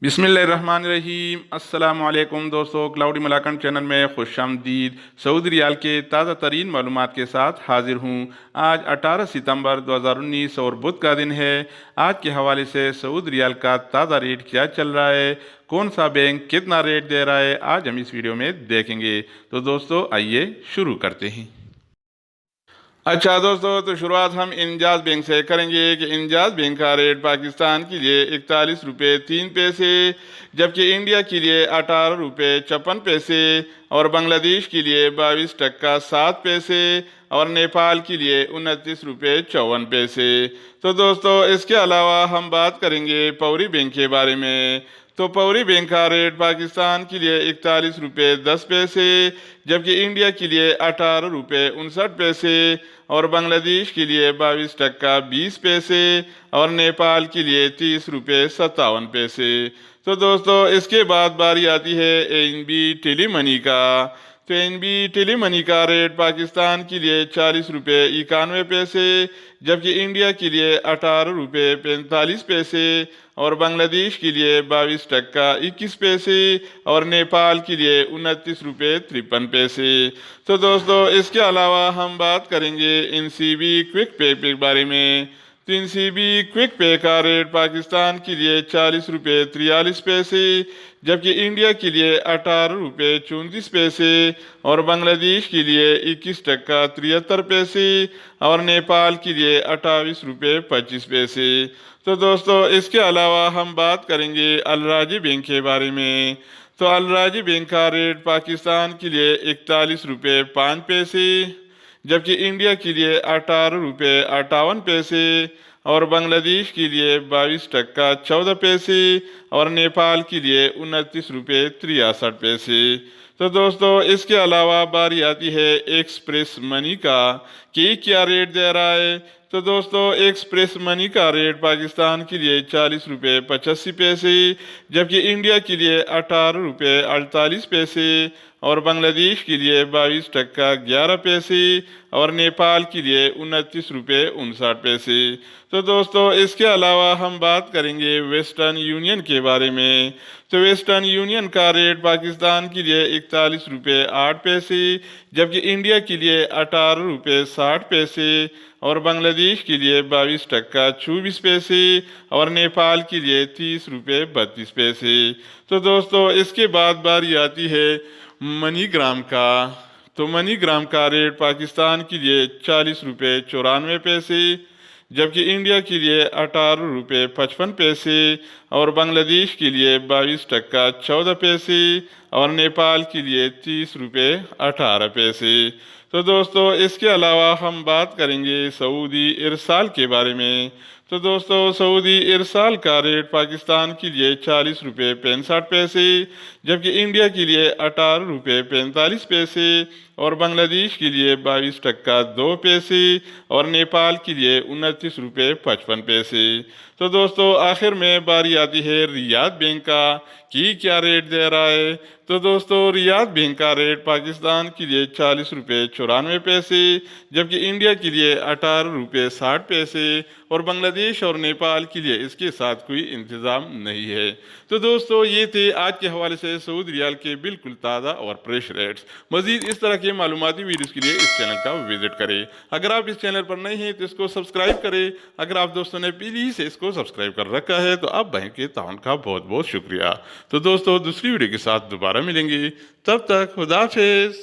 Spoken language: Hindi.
बिस्मिल्लाहिर्रहमानिर्रहीम। अस्सलाम वालेकुम दोस्तों, क्लाउडी मलाकन चैनल में खुशामदीद। सऊदी रियाल के ताज़ा तरीन मालूमात के साथ हाजिर हूँ। आज 18 सितंबर 2019 और बुध का दिन है। आज के हवाले से सऊदी रियाल का ताज़ा रेट क्या चल रहा है, कौन सा बैंक कितना रेट दे रहा है, आज हम इस वीडियो में देखेंगे। तो दोस्तों आइए शुरू करते हैं। अच्छा दोस्तों, तो शुरुआत हम इंजाज बैंक से करेंगे कि इंजाज बैंक का रेट पाकिस्तान के लिए 41 रुपये 3 पैसे, जबकि इंडिया के लिए 18 रुपये 56 पैसे और बांग्लादेश के लिए 22 टका 7 पैसे और नेपाल के लिए 29 रुपये 54 पैसे। तो दोस्तों इसके अलावा हम बात करेंगे पौरी बैंक के बारे में। तो पौरी बैंक का रेट पाकिस्तान के लिए 41 रुपये 10 पैसे, जबकि इंडिया के लिए 18 रुपये 59 पैसे और बांग्लादेश के लिए 22 टका 20 पैसे और नेपाल के लिए 30 रुपये 57 पैसे। तो दोस्तों इसके बाद बारी आती है एनबी टेली मनी का। तो एनबी टेली मनी का रेट पाकिस्तान के लिए 40 रुपये 91 पैसे, जबकि इंडिया के लिए 18 रुपये 45 पैसे और बांग्लादेश के लिए 22 टका 21 पैसे और नेपाल के लिए 29 रुपये 53 पैसे। तो दोस्तों इसके अलावा हम बात करेंगे एनसीबी क्विक पे के बारे में। तो एनसीबी क्विक पे का रेट पाकिस्तान के लिए 40 रुपये 43 पैसे, जबकि इंडिया के लिए 18 रुपये 34 पैसे और बांग्लादेश के लिए 21 टका 73 पैसे और नेपाल के लिए 28 रुपये 25 पैसे। तो दोस्तों इसके अलावा हम बात करेंगे अलराजी बैंक के बारे में। तो अलराजी बैंक का रेट पाकिस्तान के लिए 41 रुपये 5 पैसे, जबकि इंडिया के लिए 18 रुपये 58 पैसे और बांग्लादेश के लिए 22 टका 14 पैसे और नेपाल के लिए 29 रुपये 63 पैसे। तो दोस्तों इसके अलावा बारी आती है एक्सप्रेस मनी का कि क्या रेट दे रहा है। तो दोस्तों एक्सप्रेस मनी का रेट पाकिस्तान के लिए 40 रुपये 85 पैसे, जबकि इंडिया के लिए 18 रुपये 48 पैसे और बांग्लादेश के लिए 22 टका 11 पैसे और नेपाल के लिए 29 रुपये 59 पैसे। तो दोस्तों इसके अलावा हम बात करेंगे वेस्टर्न यूनियन के बारे में। तो वेस्टर्न यूनियन का रेट पाकिस्तान के लिए 41 रुपये 8 पैसे, जबकि इंडिया के लिए 18 रुपये 60 पैसे और बांग्लादेश के लिए 22 टका 24 पैसे और नेपाल के लिए 30 रुपये 32 पैसे। तो दोस्तों इसके बाद बारी आती है मनीग्राम का। तो मनीग्राम का रेट पाकिस्तान के लिए 40 रुपये 94 पैसे, जबकि इंडिया के लिए 18 रुपये 55 पैसे और बांग्लादेश के लिए 22 टका 14 पैसे और नेपाल के लिए 30 रुपये 18 पैसे। तो दोस्तों इसके अलावा हम बात करेंगे सऊदी इरसाल के बारे में। तो दोस्तों सऊदी इरसाल का रेट पाकिस्तान के लिए 40 रुपये 65 पैसे, जबकि इंडिया के लिए 18 रुपये 45 पैसे और बांग्लादेश के लिए 22 टका 2 पैसे और नेपाल के लिए 29 रुपये 55 पैसे। तो दोस्तों आखिर में बारी आती है रियाद बैंक का कि क्या रेट दे रहा है। तो दोस्तों रियाद बैंक का रेट पाकिस्तान के लिए 40 रुपये 94 पैसे, जबकि इंडिया के लिए 18 रुपये 60 पैसे और बांग्लादेश और नेपाल के लिए इसके साथ कोई इंतज़ाम नहीं है। तो दोस्तों ये थे आज के हवाले से सऊदी रियाल के बिल्कुल ताज़ा और फ्रेश रेट्स। मज़ीद इस तरह के मालूमाती वीडियोज़ के लिए इस चैनल का विजिट करें। अगर आप इस चैनल पर नए हैं तो इसको सब्सक्राइब करें। अगर आप दोस्तों ने पहले से इसको सब्सक्राइब कर रखा है तो आप भाई के ताउन का बहुत बहुत शुक्रिया। तो दोस्तों दूसरी वीडियो के साथ दोबारा मिलेंगे, तब तक खुदा हाफिज़।